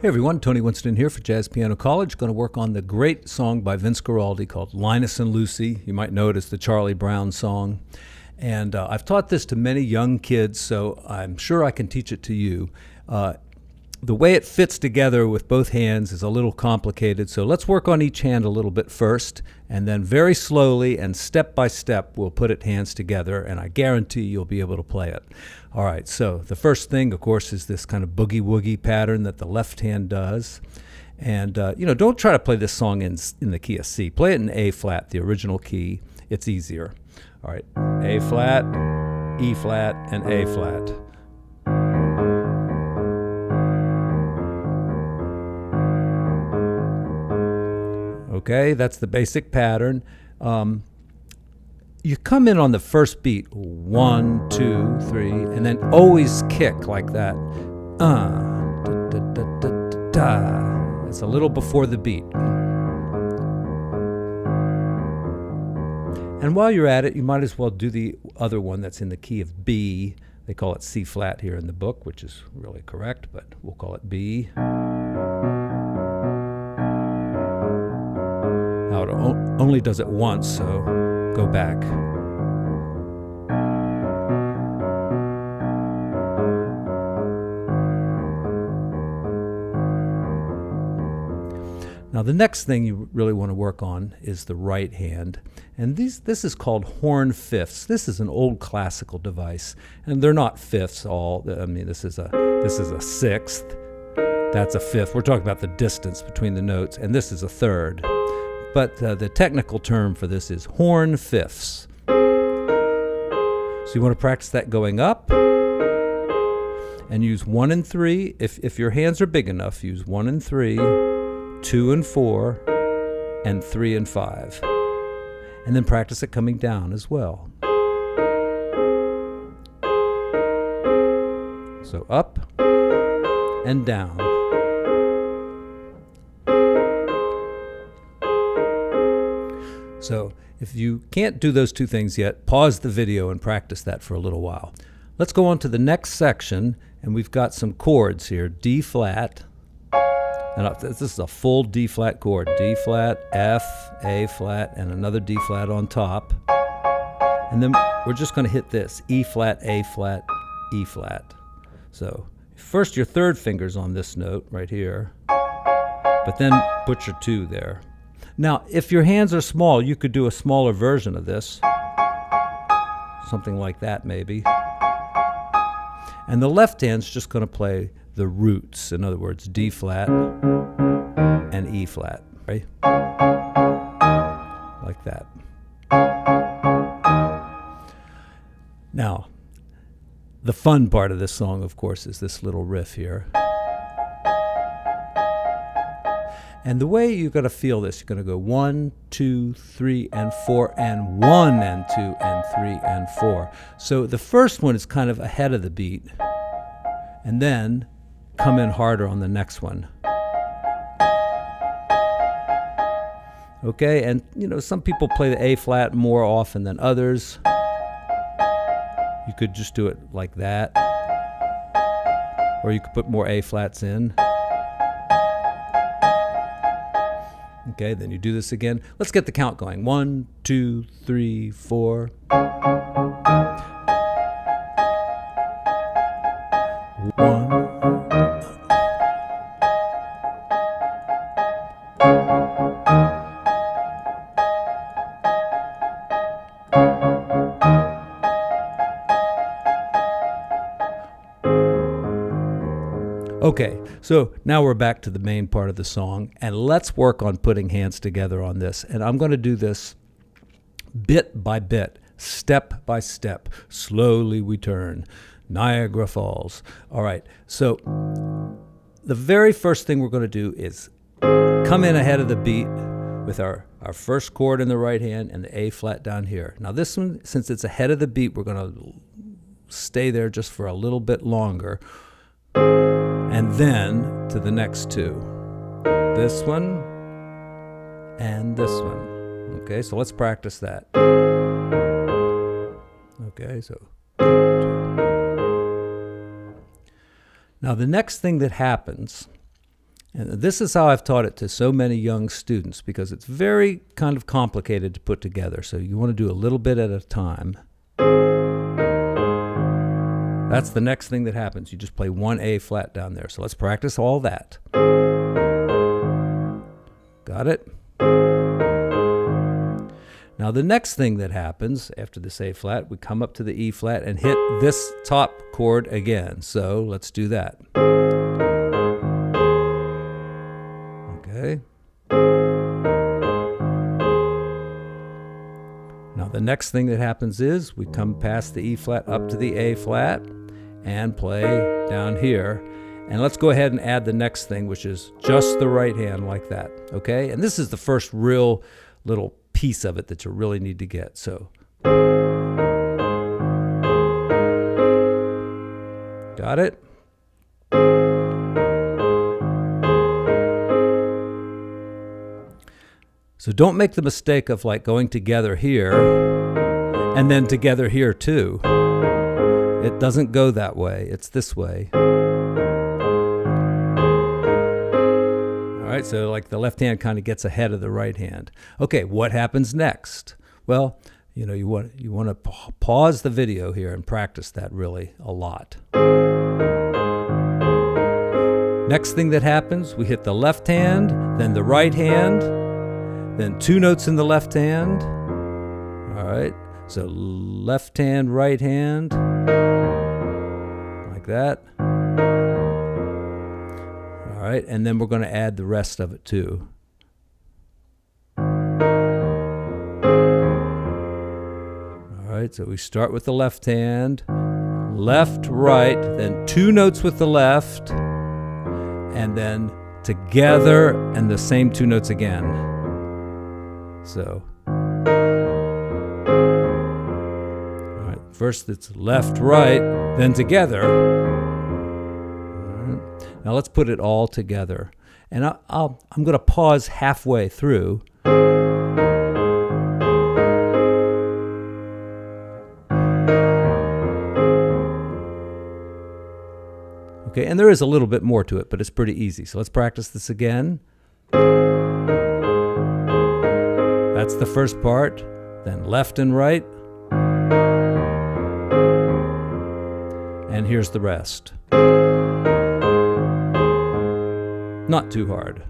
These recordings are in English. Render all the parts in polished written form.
Hey everyone, Tony Winston here for Jazz Piano College. Going to work on the great song by Vince Guaraldi called Linus and Lucy. You might know it as the Charlie Brown song. And I've taught this to many young kids, so I'm sure I can teach it to you. The way it fits together with both hands is a little complicated, so let's work on each hand a little bit first, and then very slowly and step by step we'll put it hands together, and I guarantee you'll be able to play it. All right, so the first thing, of course, is this kind of boogie-woogie pattern that the left hand does. And, don't try to play this song in the key of C. Play it in A flat, the original key. It's easier. All right, A flat, E flat, and A flat. Okay, that's the basic pattern. You come in on the first beat, 1, 2, 3, and then always kick like that. Da, da, da, da, da, da. It's a little before the beat. And while you're at it, you might as well do the other one that's in the key of B. They call it C flat here in the book, which is really correct, but we'll call it B. Now it only does it once, so go back. Now the next thing you really want to work on is the right hand, and this is called horn fifths. This is an old classical device, and they're not fifths all. I mean, this is a sixth. That's a fifth. We're talking about the distance between the notes, and this is a third. But the technical term for this is horn fifths. So you want to practice that going up and use 1 and 3. If your hands are big enough, use 1 and 3, 2 and 4, and 3 and 5. And then practice it coming down as well. So up and down. So if you can't do those two things yet, pause the video and practice that for a little while. Let's go on to the next section, and we've got some chords here. D flat, and this is a full D flat chord. D flat, F, A flat, and another D flat on top. And then we're just going to hit this, E flat, A flat, E flat. So first your third finger's on this note right here, but then put your 2 there. Now, if your hands are small, you could do a smaller version of this. Something like that, maybe. And the left hand's just going to play the roots. In other words, D flat and E flat, right? Like that. Now, the fun part of this song, of course, is this little riff here. And the way you're going to feel this, you're going to go 1, 2, 3, and 4, and 1, and 2, and 3, and 4. So the first one is kind of ahead of the beat, and then come in harder on the next one. Okay, and some people play the A flat more often than others. You could just do it like that, or you could put more A flats in. Okay, then you do this again. Let's get the count going. 1, 2, 3, 4. 1. Okay, so now we're back to the main part of the song, and let's work on putting hands together on this. And I'm going to do this bit by bit, step by step. Slowly we turn. Niagara Falls. All right, so the very first thing we're going to do is come in ahead of the beat with our first chord in the right hand and the A flat down here. Now this one, since it's ahead of the beat, we're going to stay there just for a little bit longer. And then to the next 2. This one and this one. Okay, so let's practice that. Okay, so. Now the next thing that happens And this is how I've taught it to so many young students, because it's very kind of complicated to put together. So you want to do a little bit at a time. That's the next thing that happens. You just play one A flat down there. So let's practice all that. Got it? Now the next thing that happens after this A flat, we come up to the E flat and hit this top chord again. So let's do that. Okay. Now the next thing that happens is we come past the E flat up to the A flat and play down here. And let's go ahead and add the next thing, which is just the right hand like that. Okay? And this is the first real little piece of it that you really need to get. So got it? So don't make the mistake of like going together here and then together here too. It doesn't go that way. It's this way. All right, so like the left hand kind of gets ahead of the right hand. Okay, what happens next? Well, you want to pause the video here and practice that really a lot. Next thing that happens, we hit the left hand, then the right hand, then two notes in the left hand. All right, so left hand, right hand, like that. All right, and then we're going to add the rest of it too. All right, so we start with the left hand, left, right, then two notes with the left, and then together and the same two notes again. So, all right, first it's left, right, then together. All right. Now let's put it all together. And I'm going to pause halfway through. Okay, and there is a little bit more to it, but it's pretty easy. So let's practice this again. That's the first part, then left and right, and here's the rest. Not too hard.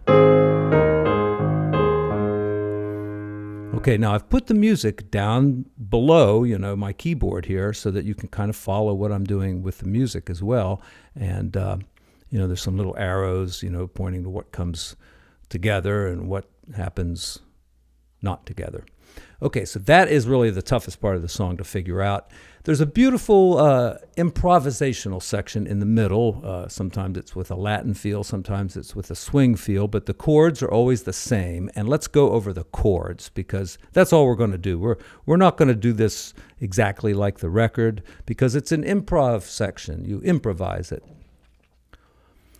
Okay, now I've put the music down below, my keyboard here, so that you can kind of follow what I'm doing with the music as well. And, there's some little arrows, pointing to what comes together and what happens not together. Okay, so that is really the toughest part of the song to figure out. There's a beautiful improvisational section in the middle. Sometimes it's with a Latin feel, sometimes it's with a swing feel, but the chords are always the same. And let's go over the chords, because that's all we're going to do. We're not going to do this exactly like the record, because it's an improv section. You improvise it.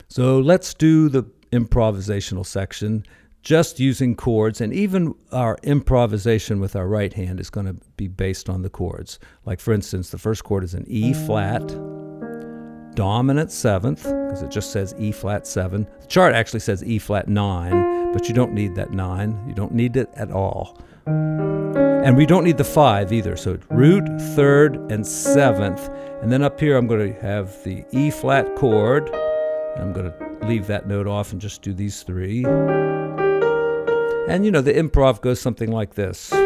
So let's do the improvisational section just using chords, and even our improvisation with our right hand is going to be based on the chords. Like, for instance, the first chord is an E flat, dominant seventh, because it just says E flat 7. The chart actually says E flat 9, but you don't need that 9. You don't need it at all. And we don't need the 5 either, so it's root, 3rd, and 7th. And then up here I'm going to have the E flat chord. I'm going to leave that note off and just do these 3. And the improv goes something like this. So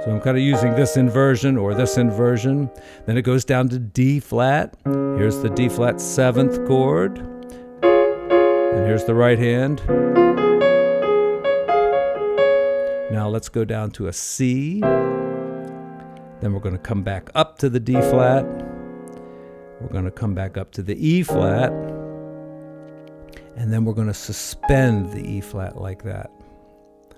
I'm kind of using this inversion or this inversion. Then it goes down to D flat. Here's the D flat 7th chord. And here's the right hand. Now let's go down to a C. Then we're going to come back up to the D flat. We're going to come back up to the E flat. And then we're going to suspend the E flat like that.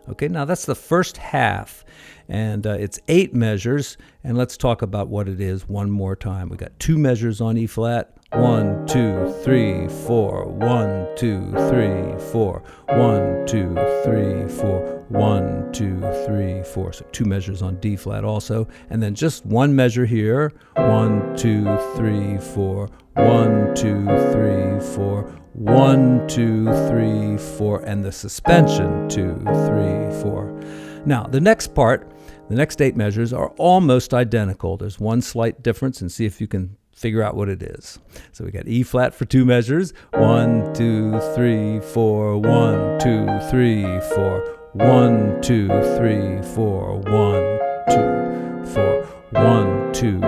Okay, now that's the first half, and it's 8 measures, and let's talk about what it is one more time. We got 2 measures on E flat. 1, 2, 3, 4. 1, 2, 3, 4. 1, 2, 3, 4. 1, 2, 3, 4. So 2 measures on D flat also. And then just 1 measure here. 1, 2, 3, 4. 1, 2, 3, 4. 1, 2, 3, 4. And the suspension 2, 3, 4. Now, the next part, the next 8 measures are almost identical. There's one slight difference, and see if you can figure out what it is. So we got E flat for 2 measures. 1, 2, 3, 4. 1, 2, 3, 4. 1, 2, 3, 4. 1, 2, 4. 1, 2, 3,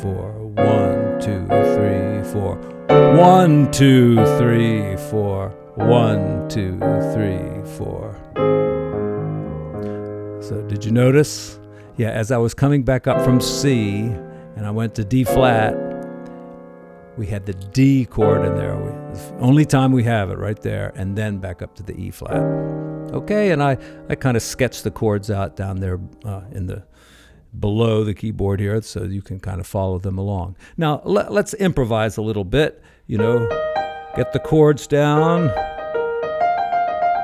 4. 1, 2, 3, 4. 1, 2, 3, 4. 1, 2, 3, 4. So did you notice? Yeah, as I was coming back up from C and I went to D flat, we had the D chord in there. It's the only time we have it right there, and then back up to the E flat. Okay, and I kind of sketched the chords out down there in the below the keyboard here, so you can kind of follow them along. Now let's improvise a little bit. You know, get the chords down.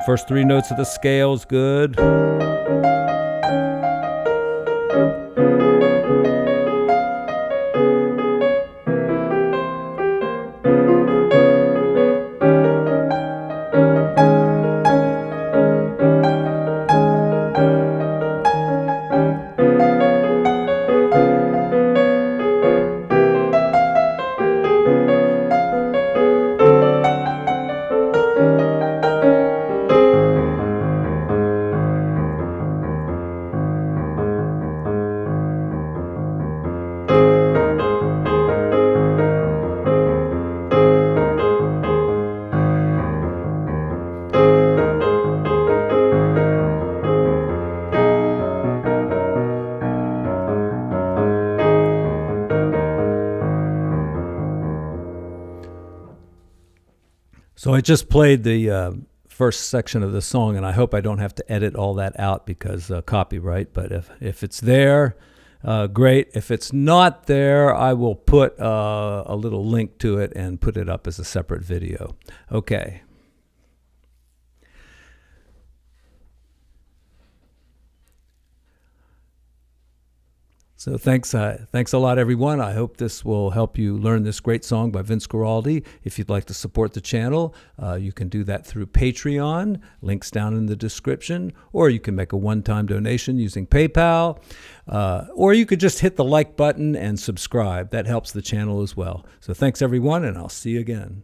First 3 notes of the scale is good. So I just played the first section of the song, and I hope I don't have to edit all that out because copyright. But if it's there, great. If it's not there, I will put a little link to it and put it up as a separate video. Okay. So thanks a lot, everyone. I hope this will help you learn this great song by Vince Guaraldi. If you'd like to support the channel, you can do that through Patreon. Links down in the description. Or you can make a one-time donation using PayPal. Or you could just hit the like button and subscribe. That helps the channel as well. So thanks, everyone, and I'll see you again.